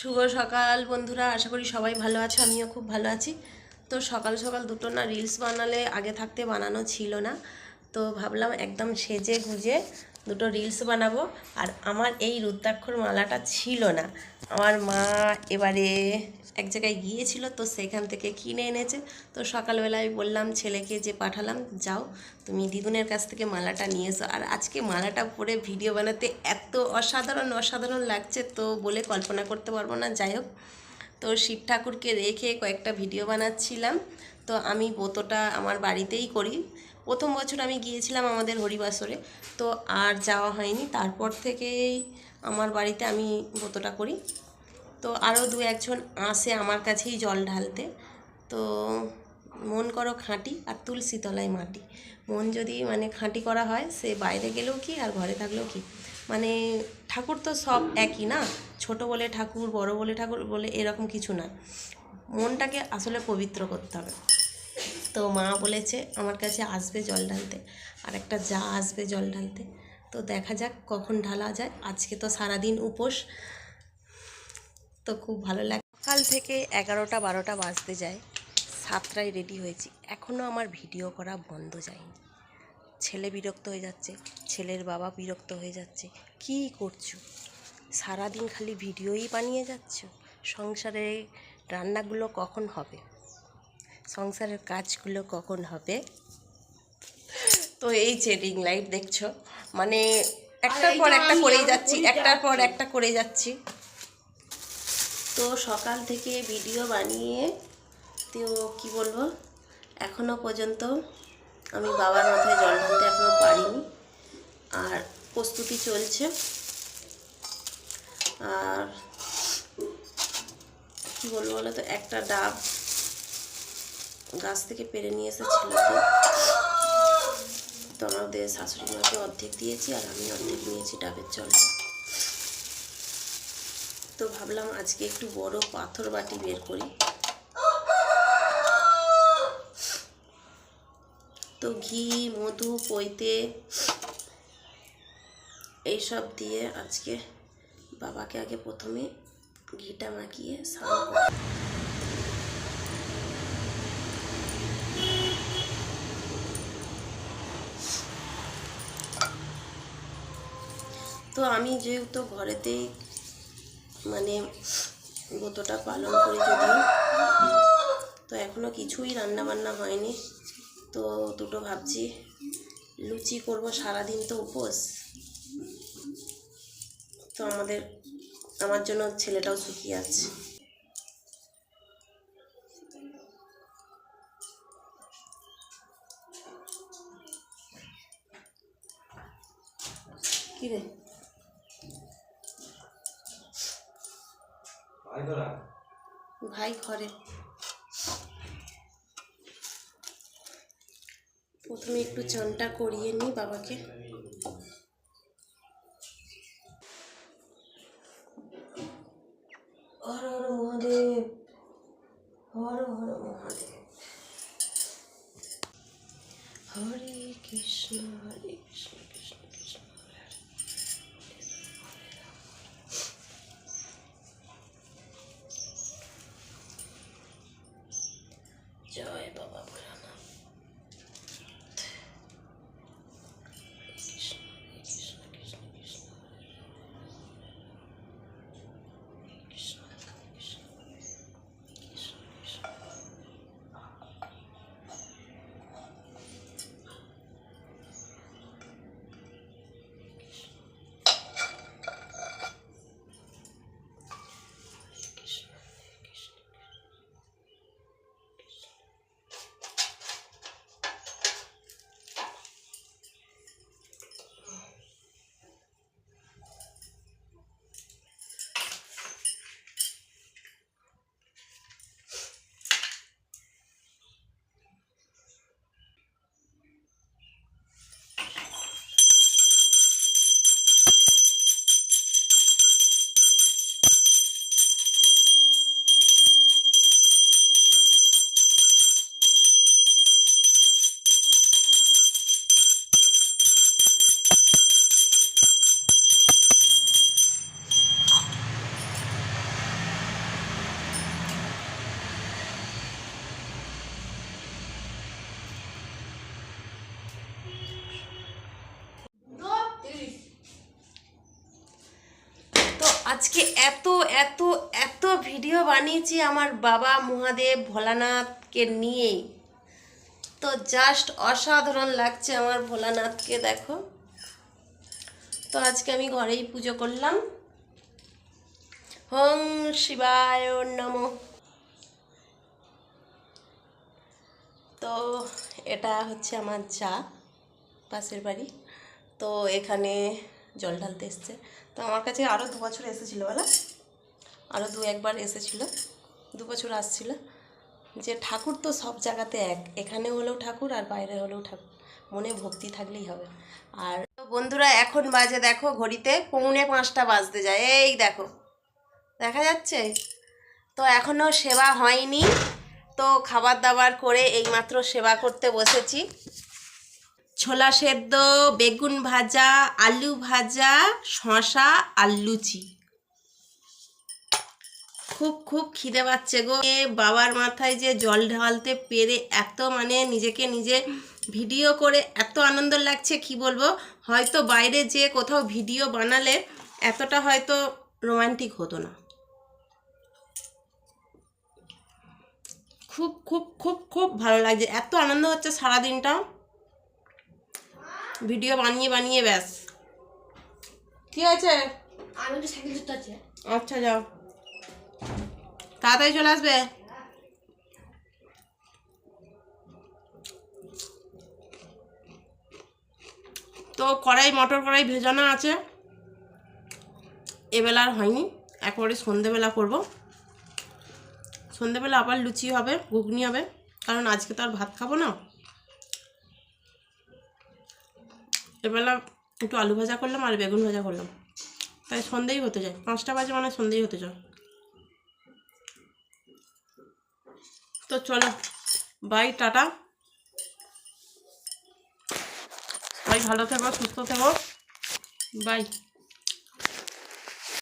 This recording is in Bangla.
শুভ সকাল বন্ধুরা, আশা করি সবাই ভালো আছে। আমিও খুব ভালো আছি। তো সকাল সকাল দুটো না রিলস বানালে আগে থাকতে বানানো ছিল না, তো ভাবলাম একদম সেজে গুজে দুটো রিলস বানাবো। আর আমার এই রুদ্রাক্ষর মালাটা ছিল না, আমার মা এবারে এক জায়গায় গিয়েছিল, তো সেখান থেকে কিনে এনেছে। তো সকালবেলায় বললাম ছেলেকে, যে পাঠালাম, যাও তুমি দিদুনের কাছ থেকে মালাটা নিয়ে এসো। আর আজকে মালাটা পরে ভিডিও বানাতে এত অসাধারণ অসাধারণ লাগছে, তো বলে কল্পনা করতে পারবো না। যাই হোক, তো শিব ঠাকুরকে রেখে কয়েকটা ভিডিও বানাচ্ছিলাম। তো আমি ব্রতটা আমার বাড়িতেই করি। প্রথম বছর আমি গিয়েছিলাম আমাদের হরিবাসরে, তো আর যাওয়া হয়নি। তারপর থেকেই আমার বাড়িতে আমি ব্রতটা করি। তো আরও দু একজন আসে আমার কাছেই জল ঢালতে। তো মন করো খাঁটি আর তুলসী তলায় মাটি। মন যদি খাঁটি করা হয়, সে বাইরে গেলেও কি আর ঘরে থাকলেও কি, ঠাকুর তো সব একই না। ছোট বলে ঠাকুর, বড় বলে ঠাকুর বলে এরকম কিছু না। মনটাকে আসলে পবিত্র করতে হবে। তো মা বলেছে আমার কাছে আসবে জল ঢালতে, আর একটা যা আসবে জল ঢালতে। তো দেখা যাক কখন ঢালা যায়। আজকে তো সারাদিন উপোস, তো খুব ভালো লাগে। সকাল থেকে 11টা 12টা বাজতে যায়, 7টায় রেডি হয়েছি, এখনও আমার ভিডিও করা বন্ধ যায়নি। ছেলে বিরক্ত হয়ে যাচ্ছে, ছেলের বাবা বিরক্ত হয়ে যাচ্ছে, কী করছো সারাদিন, খালি ভিডিওই বানিয়ে যাচ্ছ, সংসারে রান্নাগুলো কখন হবে, সংসারের কাজগুলো কখন হবে। তো এই যে রিং লাইট দেখছো, একটার পর একটা করেই যাচ্ছি, একটার পর একটা করে যাচ্ছি। তো সকাল থেকে ভিডিও বানিয়ে, তো কি বলবো, এখনো পর্যন্ত আমি বাবার মাথায় জল ঢালতে এখনো পারিনি। আর প্রস্তুতি চলছে। আর কি বলবো বলো তো, একটা ডাব গাছ থেকে পেরে নিয়ে এসেছিল, তো আমাদের শাশুড়ি মাকে অর্ধেক দিয়েছি আর আমি অর্ধেক নিয়েছি ডাবের জলটা। তো ভাবলাম আজকে একটু বড় পাথর বাটি বের করি। তো ঘি, মধু, পৈতে এইসব দিয়ে আজকে বাবাকে আগে প্রথমে ঘিটা মাখিয়ে স্নান করব। তো আমি যেহেতু ঘরেতেই ব্রতটা পালন করি, যদিও তো এখনো কিছুই রান্না বান্না হয়নি। তো দুটো ভাবছি লুচি করব, সারাদিন তো উপোস। তো আমার জন্য ছেলেটাও শুকিয়ে আছে। কি রে ভাই, ঘরে প্রথমে একটু চানটা করিয়ে নিই বাবাকে। হর হর মহাদেব, হর হর মহাদেব। হরে কৃষ্ণ হরে কৃষ্ণ কৃষ্ণ কৃষ্ণ হরে হরে। জয় বাবা ভোলানাথ। কৃষ্ণ কৃষ্ণ কৃষ্ণ কৃষ্ণ কৃষ্ণ কৃষ্ণ কৃষ্ণ কৃষ্ণ। আজকে এত এত এত ভিডিও বানিয়েছি আমার বাবা মহাদেব ভোলানাথকে নিয়ে, তো জাস্ট অসাধারণ লাগছে আমার ভোলানাথকে, দেখো। তো আজকে আমি ঘরেই পুজো করলাম। ওং শিবায় নমঃ। তো এটা হচ্ছে আমার যা, পাশের বাড়ি। তো এখানে জল ঢালতে এসছে। তো আমার কাছে আরও 2 বছর এসেছিলো, বলা আরও 2-1বার এসেছিলো, 2 বছর আসছিল। যে ঠাকুর তো সব জায়গাতে এক, এখানে হলেও ঠাকুর আর বাইরে হলেও ঠাকুর, মনে ভক্তি থাকলেই হবে। আর বন্ধুরা এখন বাজে দেখো ঘড়িতে 4:45 বাজতে যায়, এই দেখো দেখা যাচ্ছে। তো এখনও সেবা হয়নি, তো খাবার দাবার করে এইমাত্র সেবা করতে বসেছি। ছোলা সেদ্ধ, বেগুন ভাজা, আলু ভাজা, শসা আর লুচি। খুব খুব খিদে পাচ্ছে গো। বাবার মাথায় যে জল ঢালতে পেরে এত মানে নিজেকে নিজে ভিডিও করে এত আনন্দ লাগছে কি বলবো। হয়তো বাইরে যে কোথাও ভিডিও বানালে এতটা হয়তো রোমান্টিক হতো না। খুব খুব খুব খুব ভালো লাগছে, এত আনন্দ হচ্ছে সারাদিনটা ভিডিও বানিয়ে বানিয়ে। ব্যাস কি আছে, আমি তো সাইকেল ধরতে আছে। আচ্ছা যাও, তাড়াতাড়ি চলে আসবে। তো মটর কড়াই ভেজানো আছে, এবেলা আর হয়নি, একবারে সন্ধেবেলা করব। সন্ধেবেলা আবার লুচি হবে, ঘুগনি হবে, কারণ আজকে তো আর ভাত খাবো না। এবেলা একটু আলু ভাজা করলাম আর বেগুন ভাজা করলাম, তাই সন্ধেই হতে যায়, 5টা বাজে মানে সন্ধেই হতে যায়। তো চলো বাই, টাটা। সবাই ভালো থেকো, সুস্থ থেকো, বাই।